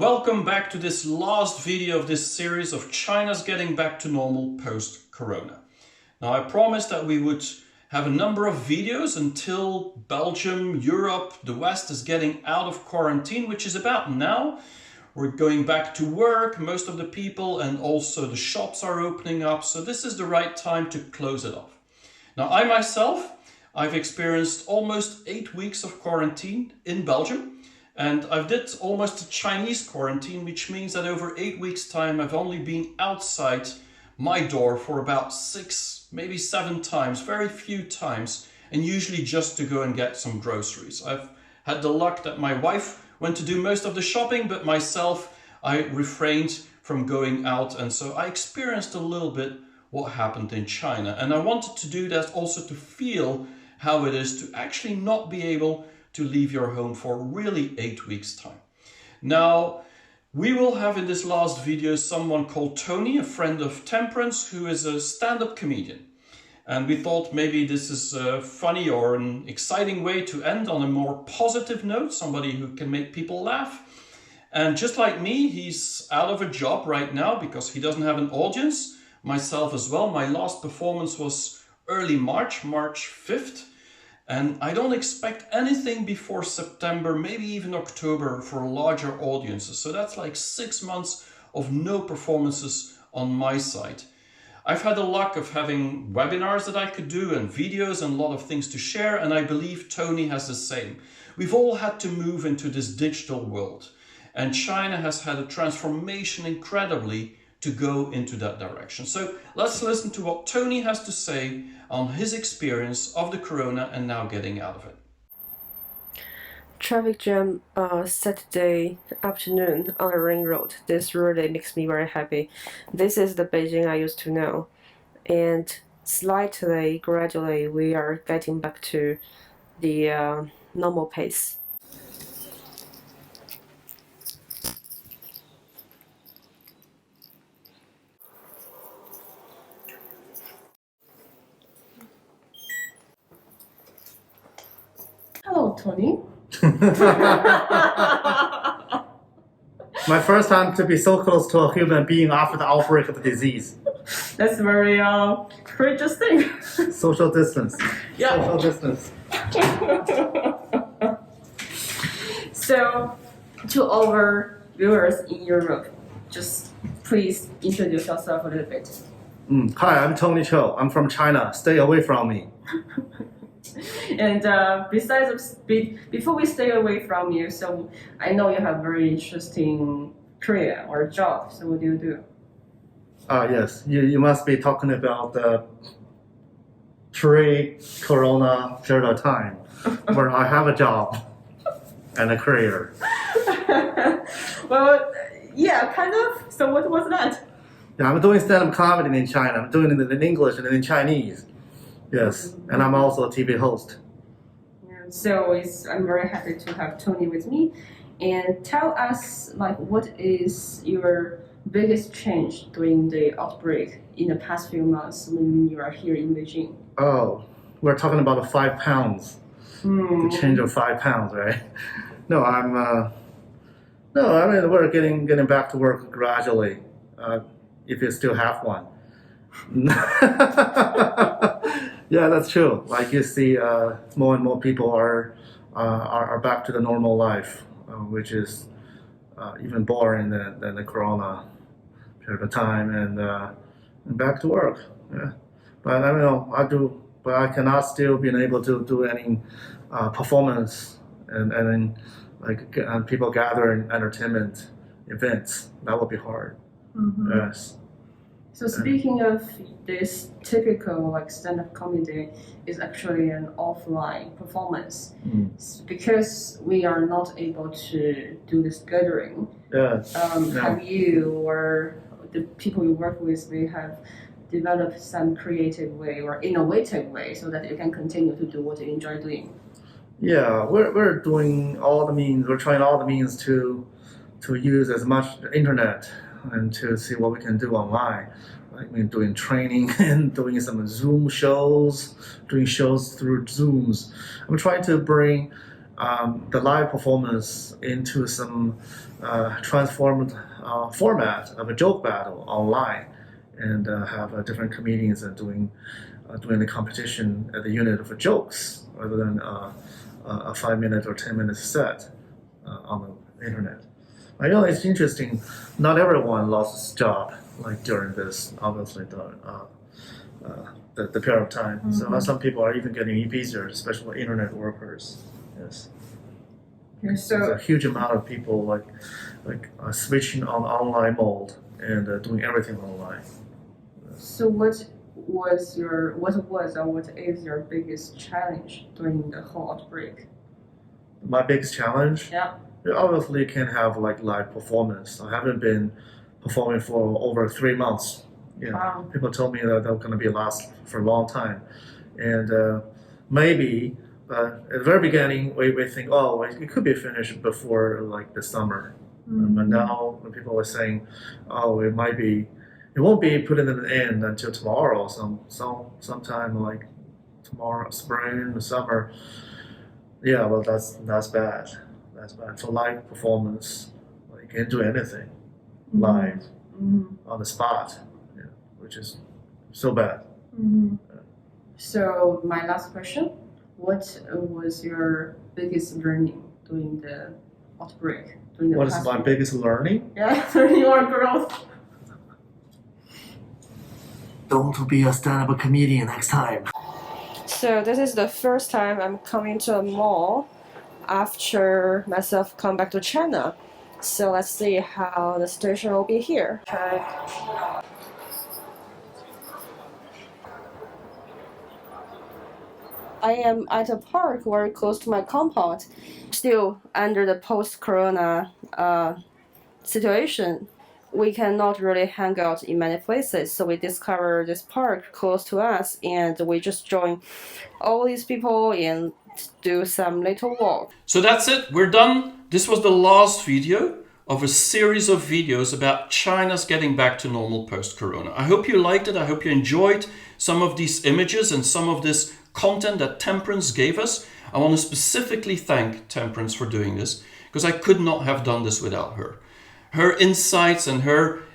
welcome back to this last video of this series of China's getting back to normal post-corona. Now, I promised that we would have a number of videos until Belgium, Europe, the West is getting out of quarantine, which is about now. We're going back to work, most of the people, and also the shops are opening up. So this is the right time to close it off. Now, I myself, I've experienced almost 8 weeks of quarantine in Belgium. And I've did almost a Chinese quarantine, which means that over 8 weeks' time, I've only been outside my door for about 6, maybe 7 times, very few times, and usually just to go and get some groceries. I've had the luck that my wife went to do most of the shopping, but myself, I refrained from going out. And so I experienced a little bit what happened in China. And I wanted to do that also to feel how it is to actually not be able to leave your home for really 8 weeks' time. Now, we will have in this last video someone called Tony, a friend of Temperance, who is a stand-up comedian. And we thought maybe this is a funny or an exciting way to end on a more positive note, somebody who can make people laugh. And just like me, he's out of a job right now because he doesn't have an audience. Myself as well. My last performance was early March 5th. And I don't expect anything before September, maybe even October for larger audiences. So that's like 6 months of no performances on my side. I've had the luck of having webinars that I could do and videos and a lot of things to share. And I believe Tony has the same. We've all had to move into this digital world. And China has had a transformation incredibly to go into that direction. So let's listen to what Tony has to say on his experience of the corona and now getting out of it. Traffic jam Saturday afternoon on the ring road. This really makes me very happy. This is the Beijing I used to know. And slightly, gradually, we are getting back to the normal pace. Hello, Tony. My first time to be so close to a human being after the outbreak of the disease. That's very courageous thing. Social distance. Yeah. Social distance. So, to our viewers in Europe, just please introduce yourself a little bit. Hi, I'm Tony Cho. I'm from China. Stay away from me. And before we stay away from you, so I know you have very interesting career or job. So what do you do? Yes, you must be talking about the pre-corona period of time where I have a job and a career. Well, yeah, kind of. So what was that? Yeah, I'm doing stand-up comedy in China. I'm doing it in English and in Chinese. Yes, and I'm also a TV host. Yeah, so I'm very happy to have Tony with me. And tell us, like, what is your biggest change during the outbreak in the past few months when you are here in Beijing? Oh, we're talking about 5 pounds. The change of 5 pounds, right? No, I mean, we're getting back to work gradually, if you still have one. Yeah, that's true. Like you see, more and more people are back to the normal life, which is even boring than the corona period of time, and back to work. Yeah, but I don't know. But I cannot still be able to do any performance and people gathering entertainment events. That would be hard. Mm-hmm. Yes. So speaking of this typical like stand-up comedy is actually an offline performance because we are not able to do this gathering. Yes. Have you or the people you work with, we have developed some creative way or innovative way so that you can continue to do what you enjoy doing? Yeah, we're doing all the means. We're trying all the means to use as much the internet and to see what we can do online. Like we're doing training and doing some Zoom shows, doing shows through Zooms. I'm trying to bring the live performance into some transformed format of a joke battle online, and have different comedians doing the competition at the unit of jokes rather than a 5 minute or 10 minute set on the internet. I know it's interesting. Not everyone lost his job like during this, obviously the period of time. Mm-hmm. So some people are even getting busier, especially internet workers. Yes. Yeah, so there's a huge amount of people like switching on online mode and doing everything online. So what is your biggest challenge during the whole outbreak? My biggest challenge? Yeah. You obviously can have like live performance. I haven't been performing for over 3 months. Wow. People told me that they're going to be last for a long time, and maybe at the very beginning we think, oh, it could be finished before like the summer. Mm-hmm. But now when people are saying, oh, it won't be put in an end until tomorrow, sometime like tomorrow, spring, summer. Yeah, well, that's bad. That's bad for live performance. Like, you can't do anything live on the spot, which is so bad. Mm-hmm. So my last question: what was your biggest learning during the outbreak? What is my biggest learning? Yeah, learning or growth. Don't be a stand-up comedian next time. So this is the first time I'm coming to a mall after myself come back to China. So let's see how the situation will be here. Okay. I am at a park very close to my compound. Still under the post-corona situation, we cannot really hang out in many places. So we discovered this park close to us, and we just join all these people and do some little walk. So that's it. We're done. This was the last video of a series of videos about China's getting back to normal post-corona. I hope you liked it. I hope you enjoyed some of these images and some of this content that Temperance gave us. I want to specifically thank Temperance for doing this, because I could not have done this without her. Her insights and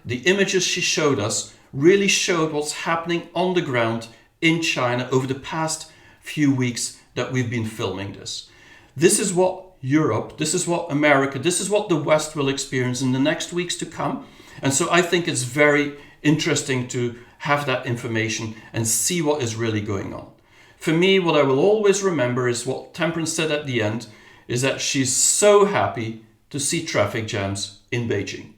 the images she showed us really showed what's happening on the ground in China over the past few weeks that we've been filming this. This is what Europe, this is what America, this is what the West will experience in the next weeks to come. And so I think it's very interesting to have that information and see what is really going on. For me, what I will always remember is what Temperance said at the end, is that she's so happy to see traffic jams in Beijing.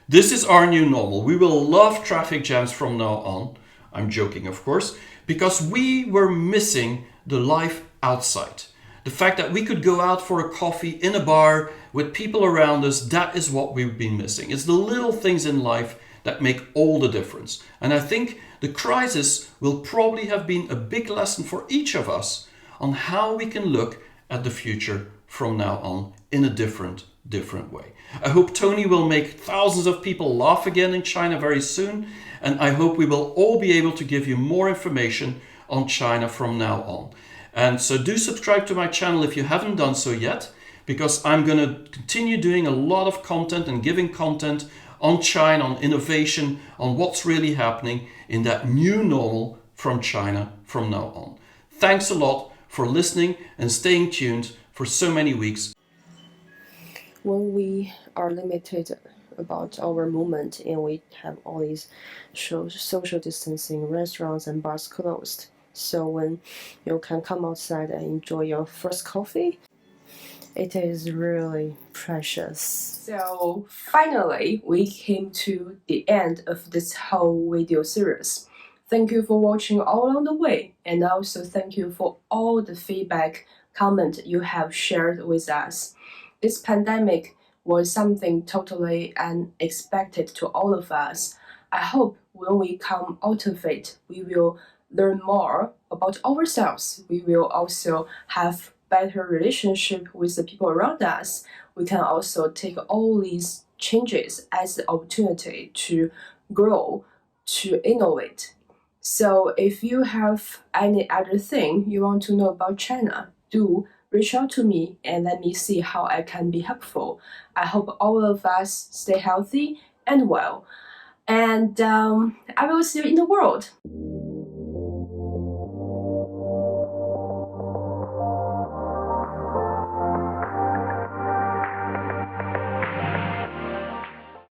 This is our new normal. We will love traffic jams from now on. I'm joking, of course, because we were missing the life outside. The fact that we could go out for a coffee in a bar with people around us, that is what we've been missing. It's the little things in life that make all the difference. And I think the crisis will probably have been a big lesson for each of us on how we can look at the future from now on in a different way. I hope Tony will make thousands of people laugh again in China very soon, and I hope we will all be able to give you more information on China from now on. And so do subscribe to my channel if you haven't done so yet, because I'm going to continue doing a lot of content and giving content on China, on innovation, on what's really happening in that new normal from China from now on. Thanks a lot for listening and staying tuned for so many weeks. When we are limited about our movement and we have all these social distancing, restaurants and bars closed, so when you can come outside and enjoy your first coffee, it is really precious. So finally, we came to the end of this whole video series. Thank you for watching all along the way, and also thank you for all the feedback, comment you have shared with us. This pandemic was something totally unexpected to all of us. I hope when we come out of it, we will learn more about ourselves. We will also have better relationship with the people around us. We can also take all these changes as the opportunity to grow, to innovate. So if you have any other thing you want to know about China, do reach out to me and let me see how I can be helpful. I hope all of us stay healthy and well. And I will see you in the world.